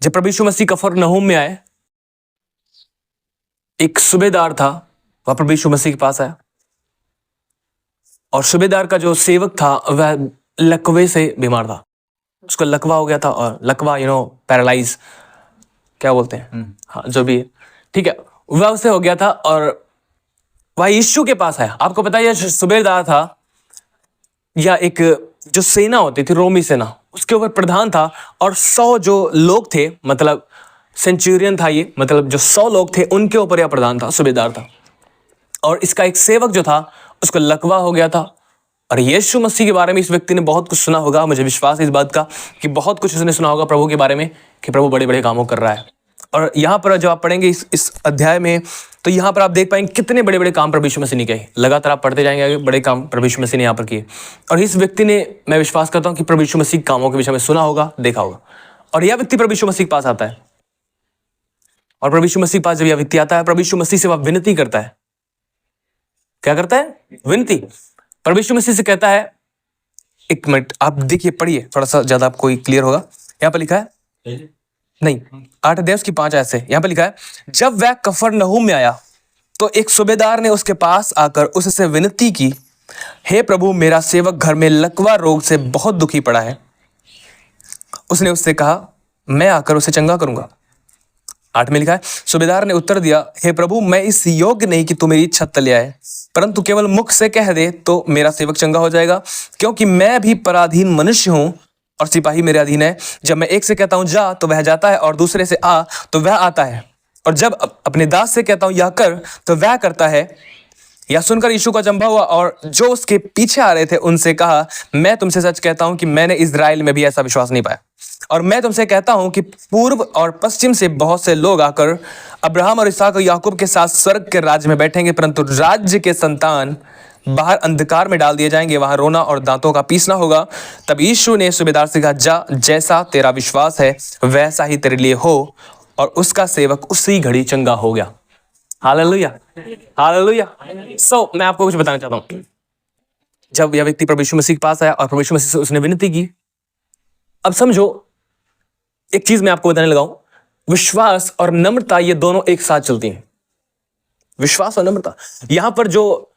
जब प्रभु यीशु मसीह कफरनहूम में आए, एक सूबेदार था, वह प्रभु यीशु मसीह के पास आया और सूबेदार का जो सेवक था वह लकवे से बीमार था। उसको लकवा हो गया था, और लकवा पैरालाइज क्या बोलते हैं, हाँ जो भी है, ठीक है, वह उससे हो गया था और वह यीशु के पास आया। आपको पता है यह सूबेदार था या एक जो सेना होती थी, रोमी सेना, उसके ऊपर प्रधान था, और 100 जो लोग थे, मतलब सेंचुरियन था ये, मतलब जो 100 लोग थे उनके ऊपर यह प्रधान था, सूबेदार था। और इसका एक सेवक जो था उसको लकवा हो गया था। और यीशु मसीह के बारे में इस व्यक्ति ने बहुत कुछ सुना होगा, मुझे विश्वास है इस बात का कि बहुत कुछ उसने सुना होगा प्रभु के बारे में, कि प्रभु बड़े बड़े कामों कर रहा है। और यहाँ पर जब आप पढ़ेंगे इस अध्याय में, तो यहाँ पर आप देख पाएंगे कितने बड़े बड़े काम प्रभु यीशु मसीह ने किए। लगातार आप पढ़ते जाएंगे आगे, बड़े काम प्रभु यीशु मसीह ने यहाँ पर किए। और इस व्यक्ति ने, मैं विश्वास करता हूँ कि प्रभु यीशु मसीह कामों के विषय में सुना होगा, देखा होगा। और यह व्यक्ति प्रभु यीशु मसीह के पास आता है, और प्रभु यीशु मसीह के पास जब यह व्यक्ति आता है, प्रभु यीशु मसीह से वह विनती करता है। क्या करता है? विनती। प्रभु यीशु मसीह से कहता है, एक मिनट आप देखिए, पढ़िए, थोड़ा सा ज्यादा आपको क्लियर होगा। यहाँ पर लिखा है, नहीं 8 अध्याय की 5 आयत से, यहाँ पर लिखा है, जब वह कफरनहूम में आया तो एक सूबेदार ने उसके पास आकर उससे विनती की, हे प्रभु, मेरा सेवक घर में लकवा रोग से बहुत दुखी पड़ा है। उसने उससे कहा, मैं आकर उसे चंगा करूंगा। 8 में लिखा है, सूबेदार ने उत्तर दिया, हे प्रभु, मैं इस योग्य नहीं कि तू मेरी छत तले आए, परंतु केवल मुख से कह दे तो मेरा सेवक चंगा हो जाएगा, क्योंकि मैं भी पराधीन मनुष्य हूं और सिपाही मेरे अधीन है। जब मैं एक से कहता हूं जा तो वह जाता है, और दूसरे से आ तो वह आता है, और जब अपने दास से कहता हूं यह कर तो वह करता है। यह सुनकर यीशु का अचंभा हुआ, और जो उसके पीछे आ रहे थे उनसे कहा, मैं तुमसे सच कहता हूं कि मैंने इजराइल में भी ऐसा विश्वास नहीं पाया। और मैं तुमसे कहता हूं कि पूर्व और पश्चिम से बहुत से लोग आकर अब्राहम और इसहाक और याकूब के साथ स्वर्ग के राज्य में बैठेंगे, परंतु राज्य के संतान बाहर अंधकार में डाल दिए जाएंगे, वहां रोना और दांतों का पीसना होगा। तब यीशु ने सूबेदार से कहा, जा, जैसा तेरा विश्वास है वैसा ही तेरे लिए हो। और उसका सेवक उसी घड़ी चंगा हो गया। Hallelujah, hallelujah. सो मैं आपको कुछ बताना चाहता हूं। जब यह व्यक्ति प्रभु यीशु मसीह के पास आया और प्रभु यीशु मसीह से उसने विनती की, अब समझो एक चीज मैं आपको बताने लगा हूं, विश्वास और नम्रता ये दोनों एक साथ चलती हैं। विश्वास और नम्रता। यहां पर जो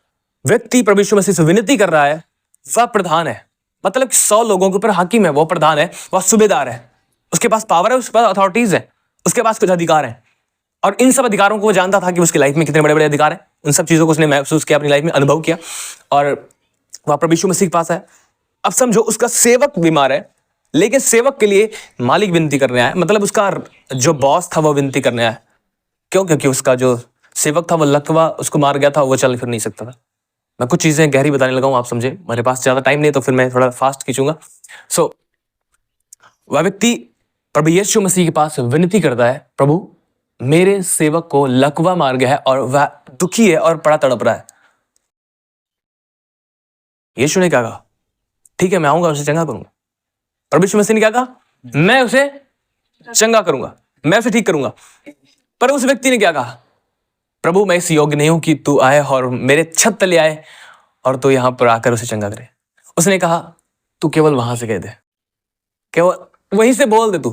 व्यक्ति प्रभु यीशु मसीह से विनती कर रहा है वह प्रधान है, मतलब 100 लोगों के ऊपर हाकिम है, वो प्रधान है, वह सूबेदार है, उसके पास पावर है, उसके पास अथॉरिटीज है, उसके पास कुछ अधिकार है। और इन सब अधिकारों को वो जानता था कि उसकी लाइफ में कितने बड़े बड़े अधिकार हैं। उन सब चीजों को उसने महसूस किया, अपनी लाइफ में अनुभव किया, और वह प्रभु यीशु मसीह के पास है। अब समझो उसका सेवक बीमार है, लेकिन सेवक के लिए मालिक विनती करने आया, मतलब उसका जो बॉस था वो विनती करने आया। क्यों? क्योंकि उसका जो सेवक था वो लकवा उसको मार गया था, वो चल फिर नहीं सकता था। मैं कुछ चीजें गहरी बताने लगा हूं, आप समझे। मेरे पास ज्यादा टाइम नहीं तो फिर मैं थोड़ा फास्ट खींचूंगा। सो वह व्यक्ति प्रभु यीशु मसीह के पास विनती करता है, प्रभु मेरे सेवक को लकवा मार गया है और वह दुखी है और बड़ा तड़प रहा है। यीशु ने क्या कहा? ठीक है, मैं आऊंगा, उसे चंगा करूंगा। प्रभु यीशु मसीह ने क्या कहा? मैं उसे चंगा करूंगा, मैं उसे ठीक करूंगा। पर उस व्यक्ति ने क्या कहा? प्रभु मैं इस योग्य नहीं हूं कि तू आए और मेरे छत तले आए और तू यहां पर आकर उसे चंगा करे। उसने कहा, तू केवल वहां से कह दे, केवल वहीं से बोल दे तू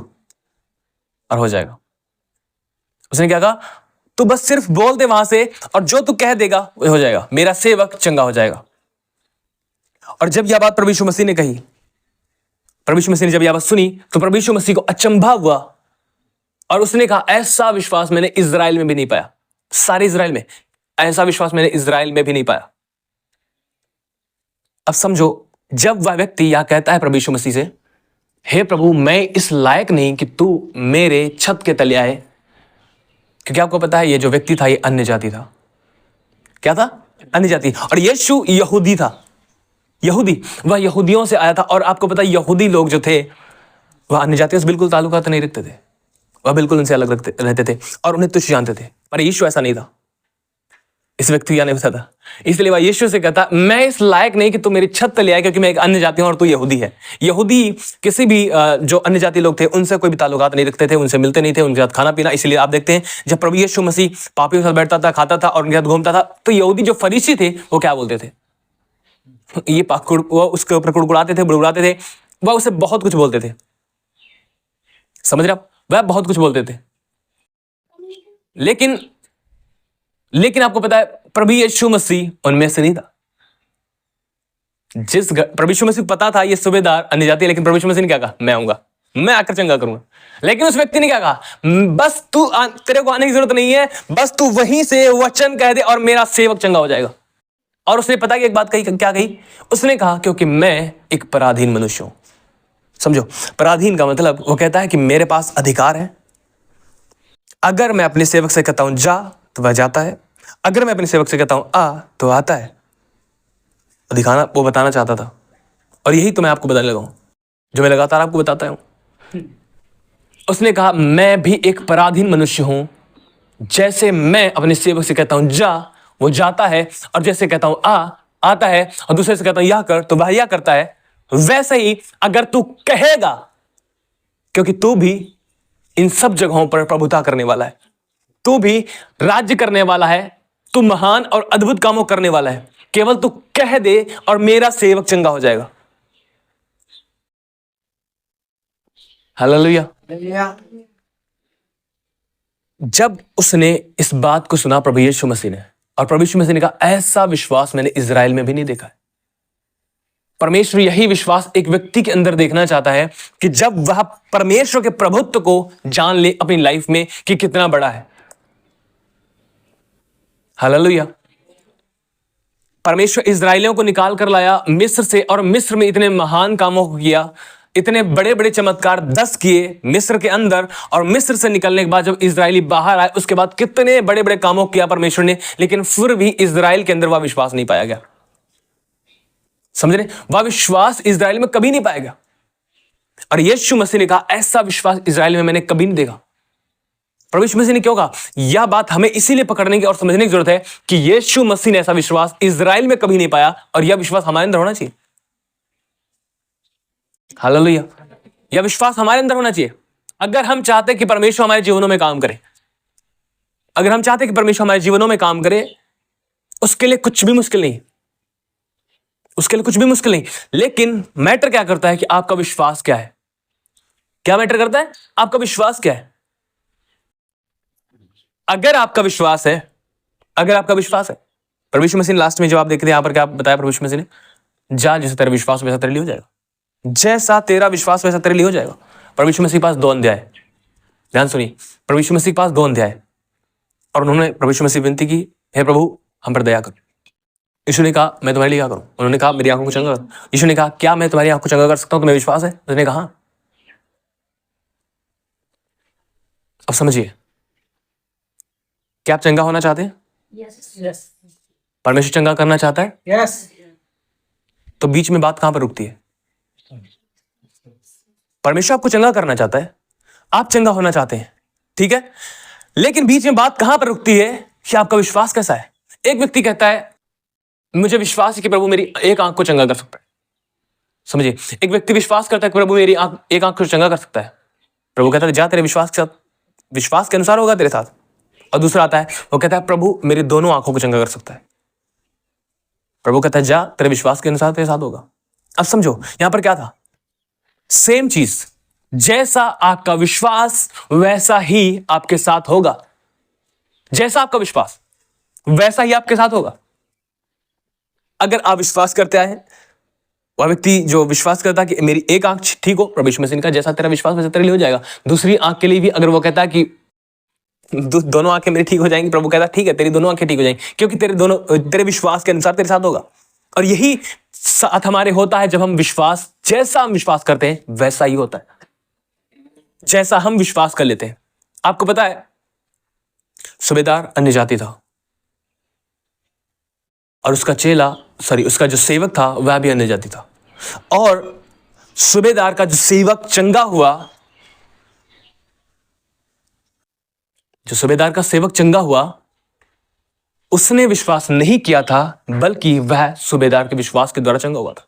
और हो जाएगा। उसने क्या कहा? तू बस सिर्फ बोल दे वहां से, और जो तू कह देगा वो हो जाएगा, मेरा सेवक चंगा हो जाएगा। और जब यह बात प्रभु यीशु मसीह ने कही, प्रभु यीशु मसीह ने जब यह बात सुनी, तो प्रभु यीशु मसीह को अचंभा हुआ, और उसने कहा, ऐसा विश्वास मैंने इजराइल में भी नहीं पाया। सारे इजराइल में ऐसा विश्वास मैंने इजराइल में भी नहीं पाया। अब समझो, जब वह व्यक्ति यह कहता है प्रभु यीशु मसीह से, हे प्रभु मैं इस लायक नहीं कि तू मेरे छत के तले आए, क्योंकि आपको पता है ये जो व्यक्ति था ये अन्य जाति था। क्या था? अन्य जाति। और यीशु यहूदी था, यहूदी, वह यहूदियों से आया था। और आपको पता है यहूदी लोग जो थे वह अन्य जातियों से बिल्कुल ताल्लुकात नहीं रखते थे, वह बिल्कुल उनसे अलग रहते थे और उन्हें तुच्छ जानते थे। पर यीशु ऐसा नहीं था, इस व्यक्ति को नहीं पता था। इसलिए वह यीशु से कहता, मैं इस लायक नहीं कि तू मेरी छत तले आए, क्योंकि मैं एक अन्य जाति हूं और तू यहूदी है। यहूदी किसी भी जो अन्य जाति लोग थे उनसे कोई भी ताल्लुकात नहीं रखते थे, उनसे मिलते नहीं थे, उनके साथ खाना पीना। इसलिए आप देखते हैं जब प्रभु यीशु मसीह पापियों के साथ बैठता था, खाता था और उनके साथ घूमता था, तो यहूदी जो फरीसी थे वो क्या बोलते थे? ये वो उसके ऊपर कुड़कुड़ाते थे, बुड़बुड़ाते थे, वह उसे बहुत कुछ बोलते थे। समझ रहे आप? वह बहुत कुछ बोलते थे, लेकिन आपको पता है प्रभु यीशु मसीह उनमें से नहीं था। प्रभु यीशु मसीह पता था ये सूबेदार अन्य जाति है, लेकिन प्रभु यीशु मसीह ने क्या कहा, मैं आऊंगा, मैं आकर चंगा करूंगा। लेकिन उस व्यक्ति ने क्या कहा, बस तेरे को आने की जरूरत नहीं है, बस तू वहीं से वचन कह दे और मेरा सेवक चंगा हो जाएगा। और उसने पता कि एक बात कही, क्या कही, उसने कहा क्योंकि मैं एक पराधीन मनुष्य हूं। समझो, पराधीन का मतलब वो कहता है कि मेरे पास अधिकार है। अगर मैं अपने सेवक से कहता हूं जा तो वह जाता है, अगर मैं अपने सेवक से कहता हूं आ तो आता है। दिखाना वो बताना चाहता था, और यही तो मैं आपको बताने लगा हूं, जो मैं लगातार आपको बताता हूं। उसने कहा मैं भी एक पराधीन मनुष्य हूं, जैसे मैं अपने सेवक से कहता हूं जा वो जाता है, और जैसे कहता हूं आ आता है, और दूसरे से कहता हूं यह कर तो वह यह करता है, वैसे ही अगर तू कहेगा, क्योंकि तू भी इन सब जगहों पर प्रभुता करने वाला है, तू भी राज्य करने वाला है, तू महान और अद्भुत कामों करने वाला है, केवल तू कह दे और मेरा सेवक चंगा हो जाएगा। हालेलुया। जब उसने इस बात को सुना प्रभु यीशु मसीह ने, और प्रभु यीशु मसीह ने कहा ऐसा विश्वास मैंने इजराइल में भी नहीं देखा है। परमेश्वर यही विश्वास एक व्यक्ति के अंदर देखना चाहता है कि जब वह परमेश्वर के प्रभुत्व को जान ले अपनी लाइफ में कि कितना बड़ा है। हालेलुया। परमेश्वर इजराइलियों को निकाल कर लाया मिस्र से, और मिस्र में इतने महान कामों को किया, इतने बड़े बड़े चमत्कार 10 किए मिस्र के अंदर, और मिस्र से निकलने के बाद जब इजरायली बाहर आए उसके बाद कितने बड़े बड़े कामों किया परमेश्वर ने, लेकिन फिर भी इजराइल के अंदर वह विश्वास नहीं पाया गया। समझ रहे, वह विश्वास इजराइल में कभी नहीं पाया गया। और यीशु मसीह ने कहा ऐसा विश्वास इजराइल में मैंने कभी नहीं देखा। प्रभु यीशु मसीह ने क्यों कहा, यह बात हमें इसीलिए पकड़ने की और समझने की जरूरत है कि यीशु मसीह ने ऐसा विश्वास इजराइल में कभी नहीं पाया, और यह विश्वास हमारे अंदर होना चाहिए। हालेलुया। यह विश्वास हमारे अंदर होना चाहिए। अगर हम चाहते कि परमेश्वर हमारे जीवनों में काम करे, अगर हम चाहते कि परमेश्वर हमारे जीवनों में काम करे, उसके लिए कुछ भी मुश्किल नहीं, उसके लिए कुछ भी मुश्किल नहीं। लेकिन मैटर क्या करता है कि आपका विश्वास क्या है। क्या मैटर करता है, आपका विश्वास क्या है। अगर आपका विश्वास है, प्रभु यीशु मसीह ने लास्ट में जवाब देख रहे हैं यहां पर, क्या बताया प्रभु यीशु मसीह ने, जा जैसा तेरा विश्वास वैसा तेरे लिए हो जाएगा, जैसा तेरा विश्वास वैसा तेरे लिए हो जाएगा। प्रभु यीशु मसीह के पास 2 अध्याय, ध्यान सुनिए, प्रभु यीशु मसीह के पास 2 अध्याय, और उन्होंने प्रभु यीशु मसीह विनती की, हे प्रभु हम पर दया कर। यीशु ने कहा मैं तुम्हारे लिए क्या करूं। उन्होंने कहा मेरी आंखों को चंगा कर। यीशु ने कहा क्या मैं तुम्हारी आंखों को चंगा कर सकता हूं, तुम्हें विश्वास है। उसने कहा हाँ। अब समझिए, क्या आप चंगा होना चाहते हैं? यस। परमेश्वर चंगा करना चाहता है। यस। तो बीच में बात कहां पर रुकती है? परमेश्वर आपको चंगा करना चाहता है, आप चंगा होना चाहते हैं, ठीक है, लेकिन बीच में बात कहां पर रुकती है कि आपका विश्वास कैसा है। एक व्यक्ति कहता है मुझे विश्वास है कि प्रभु मेरी एक आंख को चंगा कर सकता है। समझिए, एक व्यक्ति विश्वास करता है कि प्रभु मेरी एक आंख को चंगा कर सकता है। प्रभु कहता है जा तेरे विश्वास के साथ, विश्वास के अनुसार होगा तेरे साथ। और दूसरा आता है, वो कहता है प्रभु मेरी दोनों आंखों को चंगा कर सकता है। प्रभु कहता है जा तेरे विश्वास के अनुसार तेरे साथ होगा। अब समझो यहां पर क्या था, सेम चीज, जैसा आपका विश्वास वैसा ही आपके साथ होगा। जैसा आपका विश्वास वैसा ही आपके साथ होगा। अगर आप विश्वास करते आए, वह व्यक्ति जो विश्वास करता है कि मेरी एक आंख ठीक हो, प्रभु यीशु मसीह का जैसा तेरा विश्वास वैसा तेरे लिए हो जाएगा। दूसरी आंख के लिए भी अगर वो कहता है कि दोनों आंखें मेरी ठीक हो जाएंगी, प्रभु कहता है ठीक है तेरी दोनों आंखें ठीक हो जाएंगी, क्योंकि तेरे विश्वास के अनुसार तेरे साथ होगा। और यही साथ हमारे होता है जब हम विश्वास, जैसा हम विश्वास करते हैं वैसा ही होता है, जैसा हम विश्वास कर लेते हैं। आपको पता है सूबेदार अन्य जाति था, और उसका जो सेवक था वह भी अन्य जाति था। और सूबेदार का जो सेवक चंगा हुआ, उसने विश्वास नहीं किया था, बल्कि वह सूबेदार के विश्वास के द्वारा चंगा हुआ था।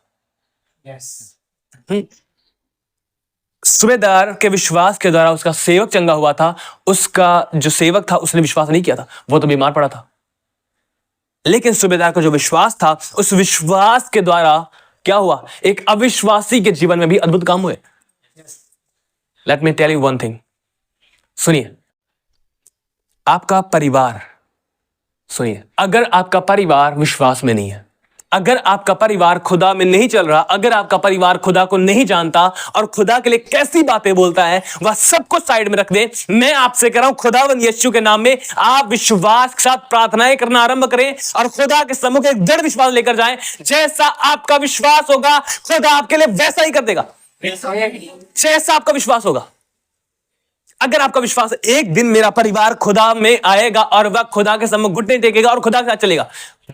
सूबेदार के विश्वास के द्वारा उसका सेवक चंगा हुआ था। उसका जो सेवक था उसने विश्वास नहीं किया था, वो तो बीमार पड़ा था। लेकिन सूबेदार का जो विश्वास था, उस विश्वास के द्वारा क्या हुआ, एक अविश्वासी के जीवन में भी अद्भुत काम हुए। Let me tell you one thing, सुनिए, आपका परिवार, सुनिए, अगर आपका परिवार विश्वास में नहीं है, अगर आपका परिवार खुदा में नहीं चल रहा, अगर आपका परिवार खुदा को नहीं जानता और खुदा के लिए कैसी बातें बोलता है, वह सब कुछ साइड में रख दे। मैं आपसे कह रहा हूं, खुदावंद यीशु के नाम में आप विश्वास के साथ प्रार्थनाएं करना आरंभ करें और खुदा के सम्मुख एक दृढ़ विश्वास लेकर जाएं। जैसा आपका विश्वास होगा, खुदा आपके लिए वैसा ही कर देगा। जैसा आपका विश्वास होगा, अगर आपका विश्वास एक दिन मेरा परिवार खुदा में आएगा और वह खुदा के सम्मुख घुटने टेकेगा और खुदा के साथ चलेगा,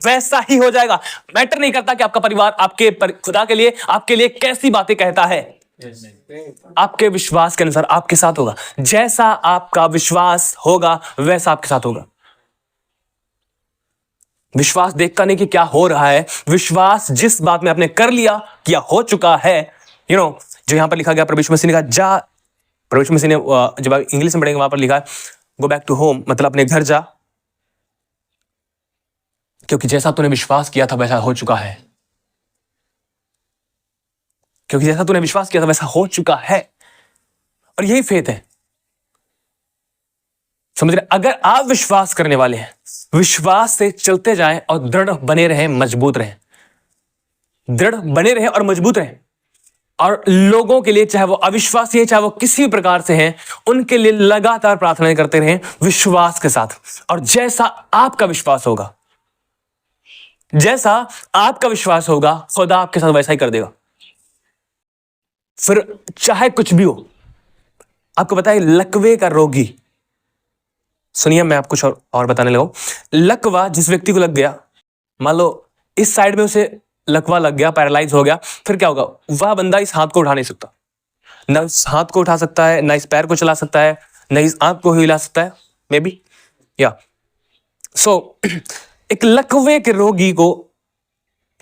वैसा ही हो जाएगा। मैटर नहीं करता कि आपका परिवार खुदा के लिए आपके लिए कैसी बातें कहता है, आपके विश्वास के अनुसार आपके साथ होगा। जैसा आपका विश्वास होगा वैसा आपके साथ होगा। विश्वास देखता नहीं कि क्या हो रहा है, विश्वास जिस बात में आपने कर लिया, क्या हो चुका है, जो यहां पर लिखा गया, प्रभु यीशु मसीह ने कहा जा, प्रभु यीशु मसीह ने, जब आप इंग्लिश में पढ़ेंगे वहां पर लिखा है गो बैक टू होम, मतलब अपने घर जा, क्योंकि जैसा तूने विश्वास किया था वैसा हो चुका है। क्योंकि जैसा तूने विश्वास किया था वैसा हो चुका है। और यही फेथ है, समझ रहे? अगर आप विश्वास करने वाले हैं, विश्वास से चलते जाएं और दृढ़ बने रहें, मजबूत रहें, दृढ़ बने रहें और मजबूत रहें। और लोगों के लिए, चाहे वो अविश्वासी है, चाहे वो किसी भी प्रकार से हैं, उनके लिए लगातार प्रार्थनाएं करते रहें विश्वास के साथ। और जैसा आपका विश्वास होगा, जैसा आपका विश्वास होगा, खुदा आपके साथ वैसा ही कर देगा। फिर चाहे कुछ भी हो। आपको पता है लकवे का रोगी, सुनिए मैं आपको कुछ और बताने लगा। लकवा जिस व्यक्ति को लग गया, मान लो इस साइड में उसे लकवा लग गया, पैरालाइज हो गया, फिर क्या होगा? वह बंदा इस हाथ को उठा नहीं सकता, ना इस हाथ को उठा सकता है, ना इस पैर को चला सकता है, ना इस आंख को हिला सकता है, मे बी या सो एक लकवे के रोगी को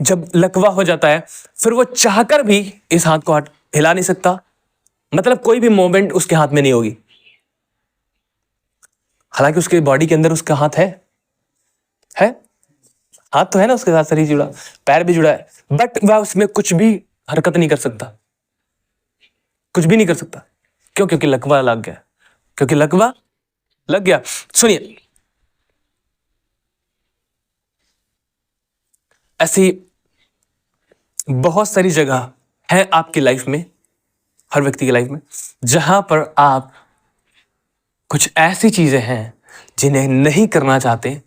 जब लकवा हो जाता है, फिर वो चाहकर भी इस हाथ को हिला नहीं सकता, मतलब कोई भी मूवमेंट उसके हाथ में नहीं होगी। हालांकि उसके बॉडी के अंदर उसका हाथ है, हाथ तो है ना उसके साथ, शरीर जुड़ा, पैर भी जुड़ा है, बट वह उसमें कुछ भी हरकत नहीं कर सकता, कुछ भी नहीं कर सकता। क्यों? क्योंकि लकवा लग गया, क्योंकि लकवा लग गया। सुनिए, ऐसी बहुत सारी जगह है आपकी लाइफ में, हर व्यक्ति की लाइफ में, जहां पर आप कुछ ऐसी चीजें हैं जिन्हें नहीं करना चाहते,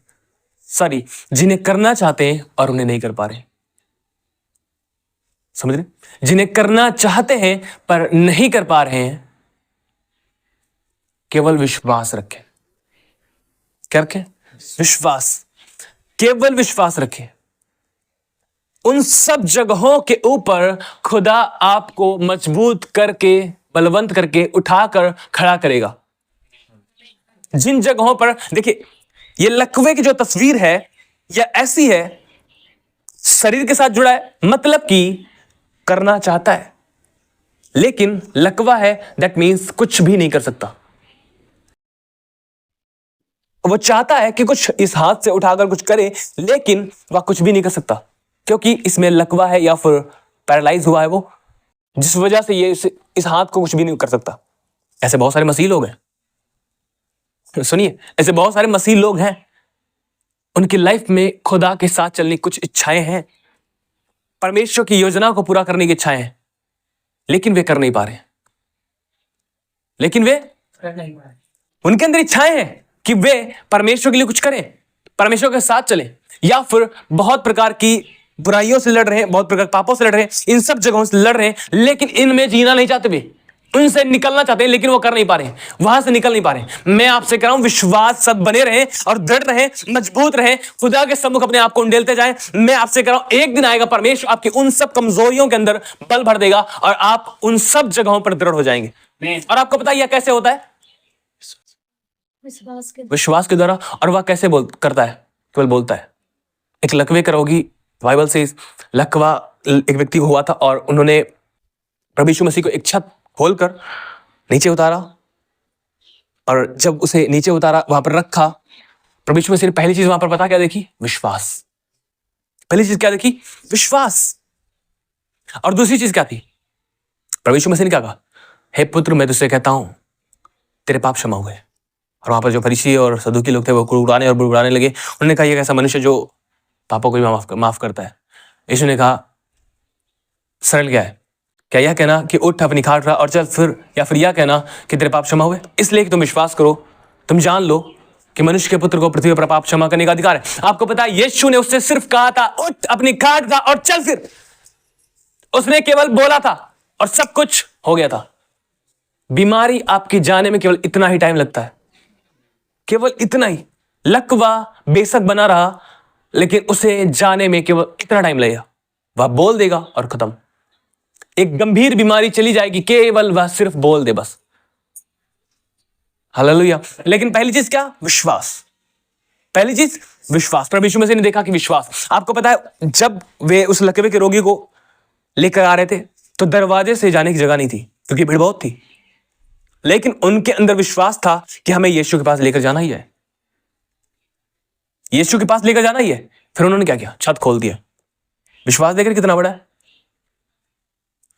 जिन्हें करना चाहते हैं और उन्हें नहीं कर पा रहे। समझ रहे? जिन्हें करना चाहते हैं पर नहीं कर पा रहे हैं। केवल विश्वास रखें। क्या रखें? विश्वास। केवल विश्वास रखें। उन सब जगहों के ऊपर खुदा आपको मजबूत करके, बलवंत करके उठाकर खड़ा करेगा। जिन जगहों पर, देखिए, ये लकवे की जो तस्वीर है यह ऐसी है, शरीर के साथ जुड़ा है, मतलब कि करना चाहता है, लेकिन लकवा है, दैट मीन्स कुछ भी नहीं कर सकता। वो चाहता है कि कुछ इस हाथ से उठाकर कुछ करे, लेकिन वह कुछ भी नहीं कर सकता, क्योंकि इसमें लकवा है या फिर पैरालाइज हुआ है वो, जिस वजह से ये इस हाथ को कुछ भी नहीं कर सकता। ऐसे बहुत सारे मसीह लोग हैं, सुनिए, ऐसे बहुत सारे मसीह लोग हैं, उनकी लाइफ में खुदा के साथ चलने की कुछ इच्छाएं हैं, परमेश्वर की योजना को पूरा करने की इच्छाएं हैं, लेकिन वे कर नहीं पा रहे। उनके अंदर इच्छाएं हैं कि वे परमेश्वर के लिए कुछ करें, परमेश्वर के साथ चलें, या फिर बहुत प्रकार की बुराइयों से लड़ रहे हैं, बहुत प्रकार पापों से लड़ रहे हैं, इन सब जगहों से लड़ रहे हैं, लेकिन इनमें जीना नहीं चाहते वे, उनसे निकलना चाहते हैं, लेकिन वो कर नहीं पा रहे, वहां से निकल नहीं पा रहे। मैं आपसे कह रहा हूं, विश्वास सब बने रहें और दृढ़ रहें, मजबूत रहें, खुदा के सम्मुख अपने आप को उंडेलते जाएं। मैं आपसे कह रहा हूं, एक दिन आएगा, परमेश्वर आपकी उन सब कमजोरियों के अंदर बल भर देगा और आप उन सब जगहों पर दृढ़ हो जाएंगे। और आपको पता है यह कैसे होता है? विश्वास के द्वारा। और वह कैसे करता है? केवल बोलता है। एक लकवे का रोगी, बाइबल से लकवा एक व्यक्ति को हुआ था और उन्होंने प्रभु यीशु मसीह को एक छत खोलकर नीचे उतारा, और जब उसे नीचे उतारा, वहां पर रखा, प्रभु यीशु मसीह ने पहली चीज वहां पर पता क्या देखी? विश्वास। पहली चीज क्या देखी? विश्वास। और दूसरी चीज क्या थी? प्रभु यीशु मसीह ने क्या कहा? हे पुत्र, मैं तुझसे कहता हूं, तेरे पाप क्षमा हुए। और वहां पर जो फरीसी और सदूकी लोग थे वो कुड़कुड़ाने और बुड़बुड़ाने लगे। उन्होंने कहा, ये कैसा मनुष्य जो पापों को भी माफ करता है। यीशु ने कहा, सरल क्या है, क्या यह कहना कि उठ अपनी खाट रहा और चल, फिर या फिर यह कहना कि तेरे पाप क्षमा हुए? इसलिए कि तुम विश्वास करो, तुम जान लो कि मनुष्य के पुत्र को पृथ्वी पर पाप क्षमा करने का अधिकार है। आपको पता है, यीशु ने उससे सिर्फ कहा था, उठ अपनी खाट रहा और चल फिर। उसने केवल बोला था और सब कुछ हो गया था। बीमारी आपकी जाने में केवल इतना ही टाइम लगता है, केवल इतना ही। लकवा बेशक बना रहा, लेकिन उसे जाने में केवल इतना टाइम लगेगा। वह बोल देगा और खत्म। एक गंभीर बीमारी चली जाएगी, केवल वह सिर्फ बोल दे बस। हालेलुया। लेकिन पहली चीज क्या? विश्वास। पहली चीज विश्वास। प्रभु यीशु मसीह ने देखा कि विश्वास। आपको पता है, जब वे उस लकवे के रोगी को लेकर आ रहे थे तो दरवाजे से जाने की जगह नहीं थी, क्योंकि भीड़ बहुत थी। लेकिन उनके अंदर विश्वास था कि हमें यीशु के पास लेकर जाना ही है, यीशु के पास लेकर जाना ही है। फिर उन्होंने क्या किया? छत खोल दिया। विश्वास देखकर कितना बड़ा है।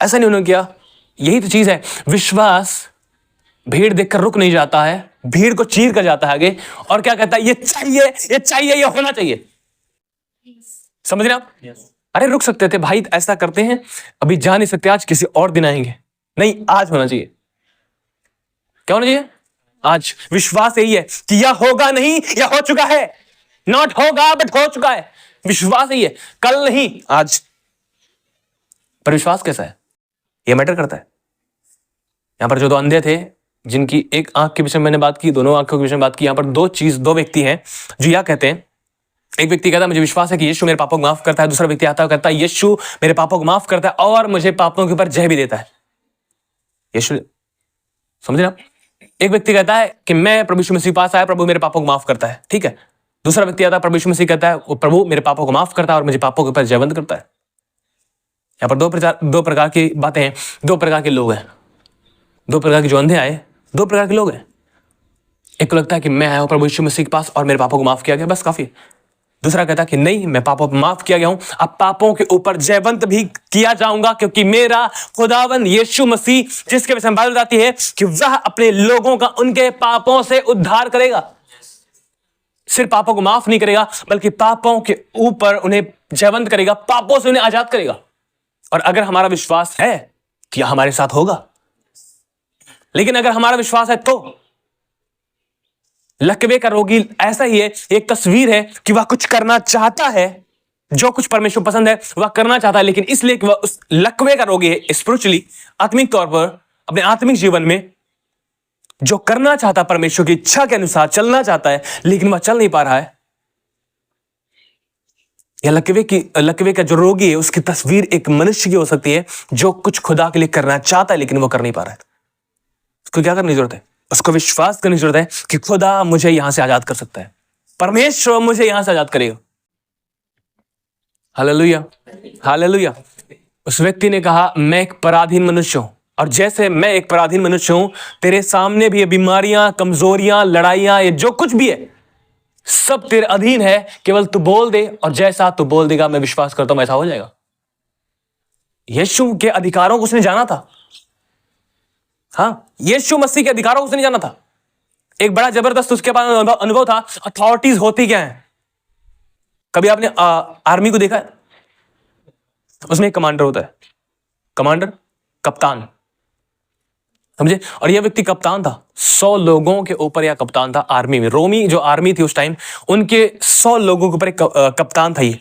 ऐसा नहीं उन्होंने किया। यही तो चीज है, विश्वास भीड़ देखकर रुक नहीं जाता है, भीड़ को चीर कर जाता है आगे और क्या कहता है? ये चाहिए, ये चाहिए, ये होना चाहिए। समझ रहे आप? अरे रुक सकते थे भाई, ऐसा करते हैं, अभी जा नहीं सकते, आज किसी और दिन आएंगे। नहीं, आज होना चाहिए। क्या होना चाहिए? आज। विश्वास यही है कि यह होगा नहीं, यह हो चुका है। नॉट होगा बट हो चुका है। विश्वास यही है, कल नहीं, आज। पर विश्वास कैसा है, यह मैटर करता है। यहां पर जो दो अंधे थे, जिनकी एक आंख के विषय में मैंने बात की, दोनों आंखों के विषय में बात की। यहां पर दो व्यक्ति हैं जो यह कहते हैं। एक व्यक्ति कहता है, मुझे विश्वास है कि यीशु मेरे पापों को माफ करता है। दूसरा व्यक्ति आता है, कहता है, यीशु मेरे पापों को माफ करता है और मुझे पापों के ऊपर जय भी देता है। यीशु, समझ रहे आप? एक व्यक्ति कहता है कि मैं प्रभु यीशु मसीह के पास आया, प्रभु मेरे पापों को माफ करता है, ठीक है। दूसरा व्यक्ति आता है, प्रभु यीशु मसीह कहता है, वो प्रभु मेरे पापों को माफ करता है और मुझे पापों के ऊपर जयवंत करता है। यहां पर दो प्रकार की बातें हैं, दो प्रकार के लोग हैं। दो प्रकार के जो अंधे आए, दो प्रकार के लोग हैं। एक को लगता है कि मैं आया हूं प्रभु यीशु मसीह के पास और मेरे पापों को माफ किया गया, बस काफी। दूसरा कहता है कि नहीं, मैं पापों को माफ किया गया हूं, अब पापों के ऊपर जयवंत भी किया जाऊंगा, क्योंकि मेरा खुदावन यीशु मसीह, जिसके विषय में बाइबल बताती है कि वह अपने लोगों का उनके पापों से उद्धार करेगा। सिर्फ पापों को माफ नहीं करेगा, बल्कि पापों के ऊपर उन्हें जयवंत करेगा, पापों से उन्हें आजाद करेगा। और अगर हमारा विश्वास है कि हमारे साथ होगा, लेकिन अगर हमारा विश्वास है तो लकवे का रोगी ऐसा ही है, एक तस्वीर है कि वह कुछ करना चाहता है, जो कुछ परमेश्वर पसंद है वह करना चाहता है, लेकिन इसलिए कि वह उस लकवे का रोगी है, स्पिरिचुअली, आत्मिक तौर पर, अपने आत्मिक जीवन में जो करना चाहता, परमेश्वर की इच्छा के अनुसार चलना चाहता है, लेकिन वह चल नहीं पा रहा है। यह लकवे का जो रोगी है, उसकी तस्वीर एक मनुष्य की हो सकती है जो कुछ खुदा के लिए करना चाहता है, लेकिन वो कर नहीं पा रहा है। उसको क्या करने की जरूरत है? उसको विश्वास करने की जरूरत है कि खुदा मुझे यहां से आजाद कर सकता है, परमेश्वर मुझे यहां से आजाद करेगा। Hallelujah, hallelujah. उस व्यक्ति ने कहा, मैं एक पराधीन मनुष्य हूं, और जैसे मैं एक पराधीन मनुष्य हूं, तेरे सामने भी ये बीमारियां, कमजोरियां, लड़ाइयां, ये जो कुछ भी है, सब तेरे अधीन है। केवल तू बोल दे, और जैसा तू बोल देगा, मैं विश्वास करता हूं ऐसा हो जाएगा। यीशु के अधिकारों को उसने जाना था। हाँ, यीशु मसीह के अधिकारों को उसने नहीं जाना था। एक बड़ा जबरदस्त उसके पास अनुभव था, अथॉरिटीज होती क्या है। कभी आपने आर्मी को देखा है? उसमें एक कमांडर होता है, कमांडर, कप्तान, समझे। और यह व्यक्ति कप्तान था, 100 लोगों के ऊपर यह कप्तान था आर्मी में। रोमी जो आर्मी थी उस टाइम, उनके 100 लोगों के ऊपर एक कप्तान था ये।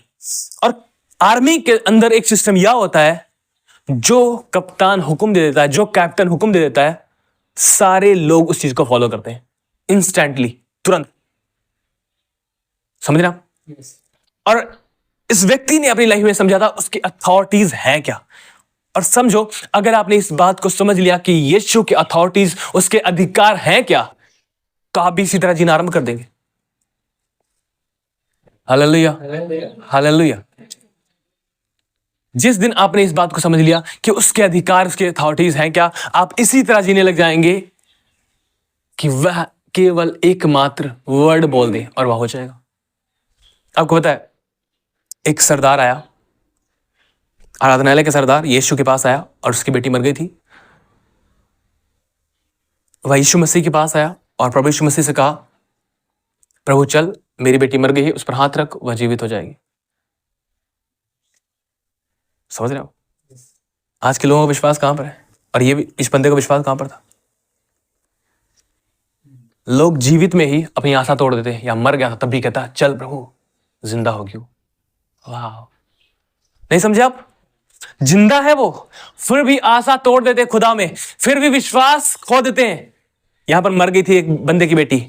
और आर्मी के अंदर एक सिस्टम यह होता है, जो कप्तान हुक्म दे देता है, जो कैप्टन हुक्म दे देता है, सारे लोग उस चीज को फॉलो करते हैं इंस्टेंटली, तुरंत। समझ रहे आप? और इस व्यक्ति ने अपनी लाइफ में समझा था उसकी अथॉरिटीज है क्या। और समझो, अगर आपने इस बात को समझ लिया कि यीशु की अथॉरिटीज, उसके अधिकार हैं क्या, तो आप भी इसी तरह जीना आरंभ कर देंगे। Hallelujah, hallelujah. जिस दिन आपने इस बात को समझ लिया कि उसके अधिकार, उसके अथॉरिटीज हैं क्या, आप इसी तरह जीने लग जाएंगे कि वह केवल एकमात्र वर्ड बोल दे और वह हो जाएगा। आपको पता है, एक सरदार आया, आराधनालय के सरदार यीशु के पास आया, और उसकी बेटी मर गई थी। वह यीशु मसीह के पास आया और प्रभु यीशु मसीह से कहा, प्रभु चल, मेरी बेटी मर गई है, उस पर हाथ रख, वह जीवित हो जाएगी। समझ रहे हो? आज के लोगों का विश्वास कहां पर है? और ये भी, इस बंदे का विश्वास कहां पर था? लोग जीवित में ही अपनी आशा तोड़ देते हैं, या मर गया था तब भी कहता चल प्रभु जिंदा हो गया। वाह, नहीं समझे आप? जिंदा है वो, फिर भी आशा तोड़ देते खुदा में, फिर भी विश्वास खो देते हैं। यहां पर मर गई थी एक बंदे की बेटी,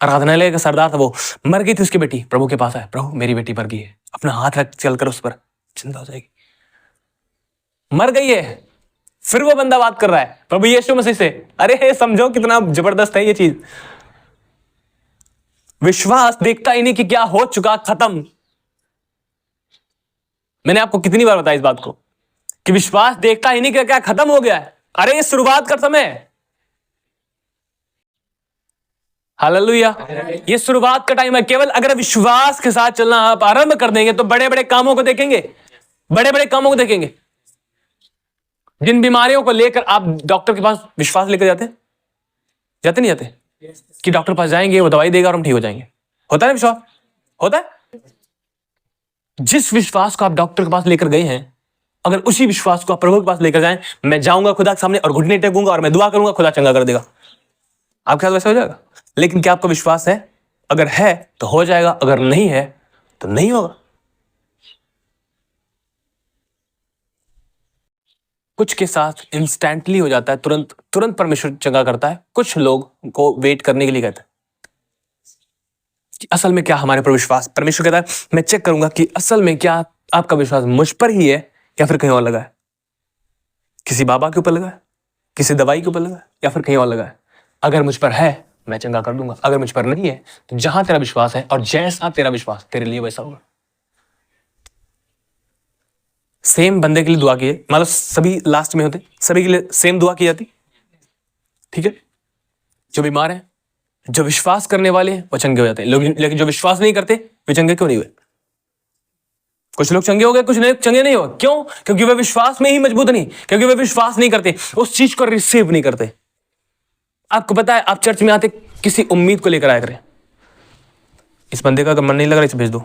आराधनालय का सरदार था वो, मर गई थी उसकी बेटी, प्रभु के पास आया, प्रभु मेरी बेटी मर गई है, अपना हाथ रख, चलकर उस पर, जिंदा हो जाएगी। मर गई है, फिर वो बंदा बात कर रहा है प्रभु यीशु मसीह से। अरे समझो कितना जबरदस्त है ये चीज। विश्वास देखता ही नहीं कि क्या हो चुका, खत्म। मैंने आपको कितनी बार बताया इस बात को कि विश्वास देखता ही नहीं कि क्या खत्म हो गया है। अरे ये शुरुआत का समय है। हालेलुया, ये शुरुआत का टाइम है। केवल अगर विश्वास के साथ चलना आप आरंभ कर देंगे तो बड़े बड़े कामों को देखेंगे, बड़े बड़े कामों को देखेंगे। जिन बीमारियों को लेकर आप डॉक्टर के पास विश्वास लेकर जाते नहीं जाते? कि डॉक्टर पास जाएंगे, वो दवाई देगा और हम ठीक हो जाएंगे। होता है ना विश्वास? होता है। जिस विश्वास को आप डॉक्टर के पास लेकर गए हैं, अगर उसी विश्वास को आप प्रभु के पास लेकर जाएं, मैं जाऊंगा खुदा के सामने और घुटने टेकूंगा और मैं दुआ करूंगा, खुदा चंगा कर देगा। आपके साथ वैसा हो जाएगा। लेकिन क्या आपका विश्वास है? अगर है तो हो जाएगा, अगर नहीं है तो नहीं होगा। कुछ के साथ इंस्टेंटली हो जाता है, तुरंत तुरंत परमेश्वर चंगा करता है। कुछ लोग को वेट करने के लिए कहता है कि असल में क्या हमारे पर विश्वास। परमेश्वर कहता है मैं चेक करूंगा कि असल में क्या आपका विश्वास मुझ पर ही है या फिर कहीं और लगा है। किसी बाबा के ऊपर लगा है, किसी दवाई के ऊपर लगा है, या फिर कहीं और लगा है। अगर मुझ पर है मैं चंगा कर दूंगा, अगर मुझ पर नहीं है तो जहां तेरा विश्वास है और जैसा तेरा विश्वास तेरे लिए वैसा होगा। सेम बंदे के लिए दुआ की, मतलब सभी लास्ट में होते, सभी के लिए सेम दुआ की जाती, ठीक है? जो बीमार है, जो विश्वास करने वाले हैं वो चंगे हो जाते हैं, लेकिन जो विश्वास नहीं करते वे चंगे क्यों नहीं हुए? कुछ लोग चंगे हो गए, कुछ चंगे नहीं हुए। क्यों? क्योंकि वे विश्वास में ही मजबूत नहीं, क्योंकि वे विश्वास नहीं करते, उस चीज को रिसीव नहीं करते। आपको पता है, आप चर्च में आते किसी उम्मीद को लेकर आया करें। इस बंदे का अगर मन नहीं लग रहा इसे भेज दो,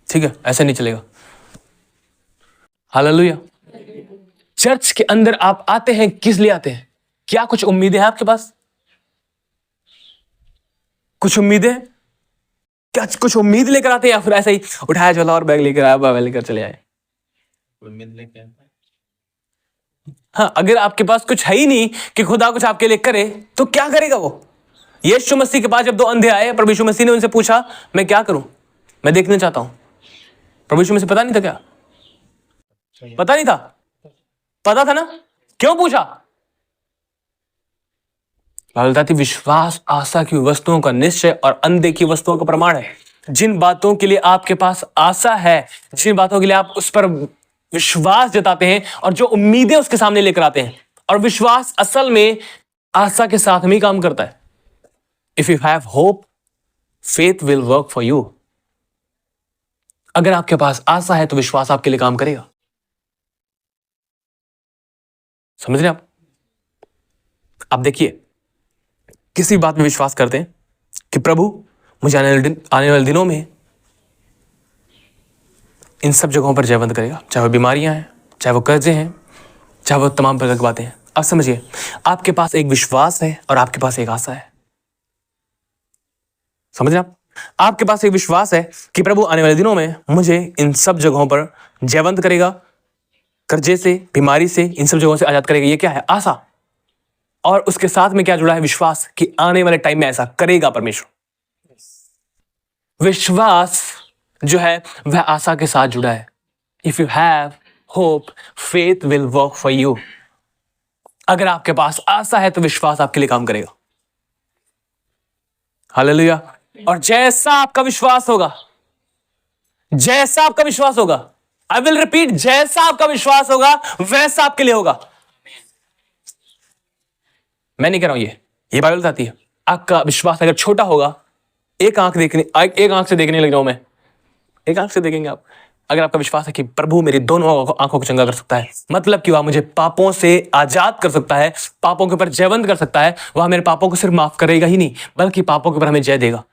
ठीक है? ऐसे नहीं चलेगा। हालेलुया। चर्च के अंदर आप आते हैं किस लिए आते हैं? क्या कुछ उम्मीदें हैं आपके पास? कुछ उम्मीदें, क्या कुछ उम्मीद लेकर आते हैं या फिर ऐसे ही उठाया चला और बैग लेकर आया, बैग लेकर चले आए? उम्मीद लेकर। हाँ, अगर आपके पास कुछ है ही नहीं कि खुदा कुछ आपके लिए करे तो क्या करेगा वो? यीशु मसीह के पास जब दो अंधे आए, प्रभु यीशु मसीह ने उनसे पूछा मैं क्या करूं, मैं देखना चाहता हूं। प्रभु यीशु मसीह पता नहीं था क्या? पता नहीं था? पता था ना? क्यों पूछा? बताती विश्वास आशा की वस्तुओं का निश्चय और अनदेखी वस्तुओं का प्रमाण है। जिन बातों के लिए आपके पास आशा है, जिन बातों के लिए आप उस पर विश्वास जताते हैं और जो उम्मीदें उसके सामने लेकर आते हैं, और विश्वास असल में आशा के साथ में काम करता है। If you have hope, faith will work for you. अगर आपके पास आशा है तो विश्वास आपके लिए काम करेगा। समझ रहे आप देखिए, किसी बात में विश्वास करते हैं कि प्रभु मुझे आने वाले दिनों में इन सब जगहों पर जयवंत करेगा, चाहे वो बीमारियां हैं, चाहे वो कर्जे हैं, चाहे वो तमाम प्रकार की बातें हैं। अब समझिए, आपके पास एक विश्वास है और आपके पास एक आशा है। समझ रहे आप? आपके पास एक विश्वास है कि प्रभु आने वाले दिनों में मुझे इन सब जगहों पर जयवंत करेगा, कर्जे से, बीमारी से, इन सब जगहों से आजाद करेगा। ये क्या है? आशा। और उसके साथ में क्या जुड़ा है? विश्वास कि आने वाले टाइम में ऐसा करेगा परमेश्वर। विश्वास जो है वह आशा के साथ जुड़ा है। If you have hope, faith will work for you. अगर आपके पास आशा है तो विश्वास आपके लिए काम करेगा। हालेलुया। और जैसा आपका विश्वास होगा, जैसा आपका विश्वास होगा, आई विल रिपीट, जैसा आपका विश्वास होगा वैसा आपके लिए होगा। मैं नहीं कह रहा हूं, ये बाइबल बताती है। आपका विश्वास अगर छोटा होगा, एक आंख से देखने लग जाऊं मैं, एक आंख से देखेंगे आप, अगर आपका विश्वास है कि प्रभु मेरी दोनों आंखों को चंगा कर सकता है, मतलब कि वह मुझे पापों से आजाद कर सकता है, पापों के ऊपर जयवंत कर सकता है, वह मेरे पापों को सिर्फ माफ करेगा ही नहीं बल्कि पापों के ऊपर हमें जय देगा।